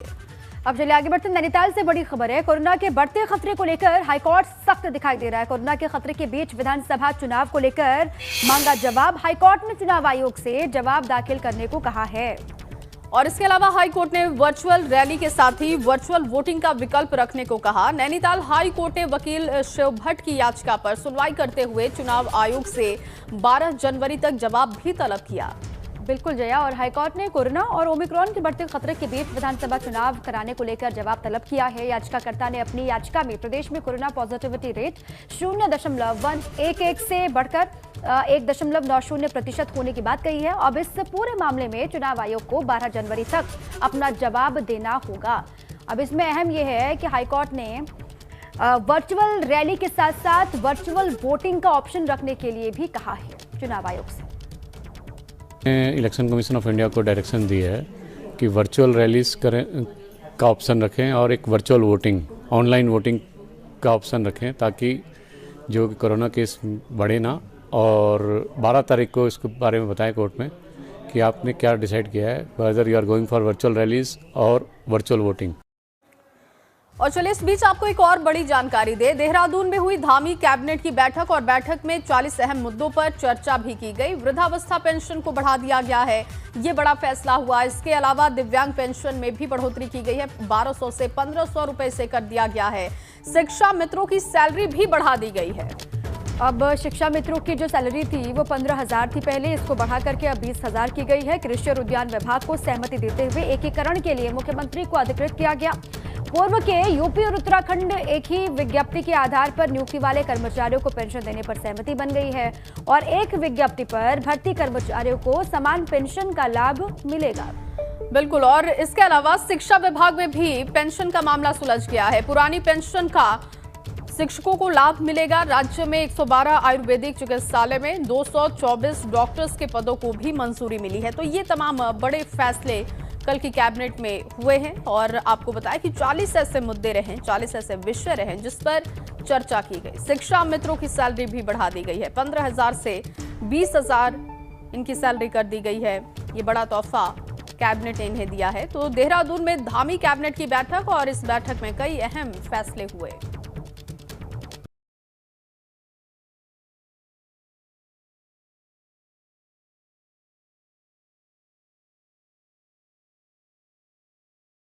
अब चलिए आगे बढ़ते हैं। नैनीताल से बड़ी खबर है। कोरोना के बढ़ते खतरे को लेकर हाईकोर्ट सख्त दिखाई दे रहा है। कोरोना के खतरे के बीच विधानसभा चुनाव को लेकर मांगा जवाब। हाईकोर्ट ने चुनाव आयोग से जवाब दाखिल करने को कहा है। और इसके अलावा हाईकोर्ट ने वर्चुअल रैली के साथ ही वर्चुअल वोटिंग का विकल्प रखने को कहा। नैनीताल हाईकोर्ट ने वकील शिव भट्ट की याचिका पर सुनवाई करते हुए चुनाव आयोग से 12 जनवरी तक जवाब भी तलब किया। बिल्कुल जया, और हाईकोर्ट ने कोरोना और ओमिक्रॉन के बढ़ते खतरे के बीच विधानसभा चुनाव कराने को लेकर जवाब तलब किया है। याचिकाकर्ता ने अपनी याचिका में प्रदेश में कोरोना पॉजिटिविटी रेट 0.111 से बढ़कर 1.90% होने की बात कही है। अब इस पूरे मामले में चुनाव आयोग को 12 जनवरी तक अपना जवाब देना होगा। अब इसमें अहम यह है कि हाईकोर्ट ने वर्चुअल रैली के साथ साथ वर्चुअल वोटिंग का ऑप्शन रखने के लिए भी कहा है चुनाव आयोग से। इलेक्शन कमीशन ऑफ इंडिया को डायरेक्शन दी है कि वर्चुअल रैलीज करें का ऑप्शन रखें और एक वर्चुअल वोटिंग ऑनलाइन वोटिंग का ऑप्शन रखें, ताकि जो कोरोना केस बढ़े ना। और 12 तारीख को इसके बारे में बताएं कोर्ट में कि आपने क्या डिसाइड किया है, whether you are going for virtual rallies or virtual voting. और चलिए इस बीच आपको एक और बड़ी जानकारी दे। देहरादून में हुई धामी कैबिनेट की बैठक और बैठक में 40 अहम मुद्दों पर चर्चा भी की गई। वृद्धावस्था पेंशन को बढ़ा दिया गया है, ये बड़ा फैसला हुआ। इसके अलावा दिव्यांग पेंशन में भी बढ़ोतरी की गई है, 1200 से 1500 रुपए से कर दिया गया है। शिक्षा मित्रों की सैलरी भी बढ़ा दी गई है। अब शिक्षा मित्रों की जो सैलरी थी वो 15,000 थी पहले, इसको बढ़ा करके अब 20,000 की गई है। कृषि और उद्यान विभाग को सहमति देते हुए एकीकरण के लिए मुख्यमंत्री को अधिकृत किया गया। पूर्व के यूपी और उत्तराखंड एक ही विज्ञप्ति के आधार पर नियुक्ति वाले कर्मचारियों को पेंशन देने पर सहमति बन गई है और एक विज्ञप्ति पर भर्ती कर्मचारियों को समान पेंशन का लाभ मिलेगा। बिल्कुल, और इसके अलावा शिक्षा विभाग में भी पेंशन का मामला सुलझ गया है। पुरानी पेंशन का शिक्षकों को लाभ मिलेगा। राज्य में 112 आयुर्वेदिक चिकित्सालय में 224 डॉक्टर्स के पदों को भी मंजूरी मिली है। तो ये तमाम बड़े फैसले कल की कैबिनेट में हुए हैं। और आपको बताया कि 40 ऐसे मुद्दे रहे, 40 ऐसे विषय रहे जिस पर चर्चा की गई। शिक्षा मित्रों की सैलरी भी बढ़ा दी गई है, 15,000 से 20,000 इनकी सैलरी कर दी गई है। ये बड़ा तोहफा कैबिनेट ने इन्हें दिया है। तो देहरादून में धामी कैबिनेट की बैठक और इस बैठक में कई अहम फैसले हुए।